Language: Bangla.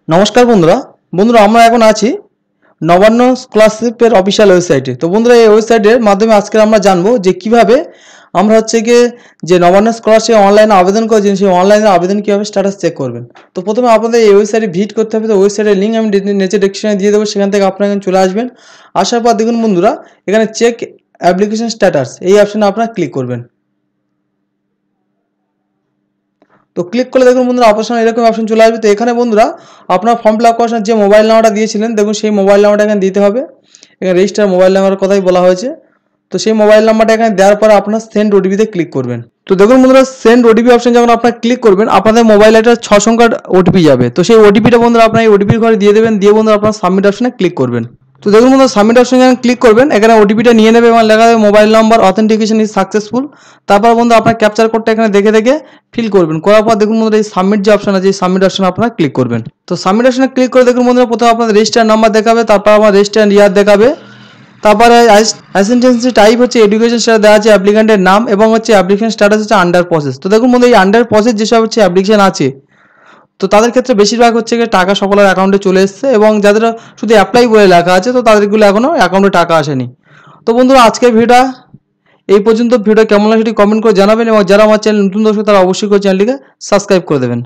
নমস্কার বন্ধুরা বন্ধুরা আমরা এখন আছি নবান্ন স্কলারশিপের অফিসিয়াল ওয়েবসাইটে। তো বন্ধুরা এই ওয়েবসাইটের মাধ্যমে আজকে আমরা জানবো যে কিভাবে আমরা হচ্ছে গিয়ে যে নবান্ন স্কলারশিপ অনলাইনে আবেদন করেছেন সেই অনলাইনে আবেদন কীভাবে স্ট্যাটাস চেক করবেন। তো প্রথমে আপনাদের এই ওয়েবসাইটে ভিজিট করতে হবে। তো ওয়েবসাইটের লিঙ্ক আমি নিচে ডেসক্রিপশনে দিয়ে দেবো, সেখান থেকে আপনারা এখানে চলে আসবেন। আসার পর দেখুন বন্ধুরা এখানে চেক অ্যাপ্লিকেশন স্ট্যাটাস এই অপশানে আপনারা ক্লিক করবেন। তো ক্লিক করলে দেখুন বন্ধুরা অপশন এরকম অপশন চলে আসবে। তো এখানে বন্ধুরা আপনার ফর্ম ফিল আপ করার যে মোবাইল নাম্বারটা দিয়েছিলেন দেখুন সেই মোবাইল নাম্বারটা এখানে দিতে হবে। এখানে রেজিস্টার মোবাইল নাম্বারের কথাই বলা হয়েছে। তো সেই মোবাইল নাম্বারটা এখানে দেওয়ার পরে আপনার সেন্ড ওটিপিতে ক্লিক করবেন। তো দেখুন বন্ধুরা সেন্ড ওটিপি অপশন যখন আপনারা ক্লিক করবেন আপনাদের মোবাইলে একটা 6 সংখ্যার ওটিপি যাবে। তো সেই ওটিপিটা বন্ধুরা আপনার এই ওটিপির ঘরে দিয়ে দেবেন, দিয়ে বন্ধুরা আপনার সাবমিট অপশনে ক্লিক করবেন। তো দেখুন বন্ধুরা সাবমিট অপশনে যখন ক্লিক করবেন এখানে ওটিপিটা নিয়ে নেবে এবং লেখা হবে mobile number authentication is successful. তারপর বন্ধু আপনার ক্যাপচার কোডটা এখানে দেখে দেখে ফিল করবেন। করার পর দেখুন বন্ধুরা এই সাবমিট যে অপশন আছে এই সাবমিট অপশনে আপনারা ক্লিক করবেন। তো সাবমিট অপশনে ক্লিক করে দেখুন বন্ধুরা প্রথমে আপনাদের রেজিস্টার নাম্বার দেখাবে, তারপর আমার রেজিস্টার ইয়ার দেখাবে, তারপরে অ্যাসেন্টেন্সি টাইপ হচ্ছে এডুকেশন, সেটা দেওয়া আছে অ্যাপ্লিকেন্টের নাম এবং হচ্ছে অ্যাপ্লিকেশন স্ট্যাটাস হচ্ছে আন্ডার প্রসেস। তো দেখুন বন্ধু এই আন্ডার প্রসেস যেসব হচ্ছে অ্যাপ্লিকেশন আছে তো তাদের ক্ষেত্রে বেশিরভাগ হচ্ছে গিয়ে টাকা সকলের অ্যাকাউন্টে চলে এসছে এবং যাদের শুধু অ্যাপ্লাই বলে লেখা আছে তো তাদেরগুলো এখনও অ্যাকাউন্টে টাকা আসেনি। তো বন্ধুরা আজকের ভিডিওটা এই পর্যন্ত। ভিডিও কেমন লাগে সেটি কমেন্ট করে জানাবেন এবং যারা আমার চ্যানেল নতুন দর্শক তারা অবশ্যই করে চ্যানেলটিকে সাবস্ক্রাইব করে দেবেন।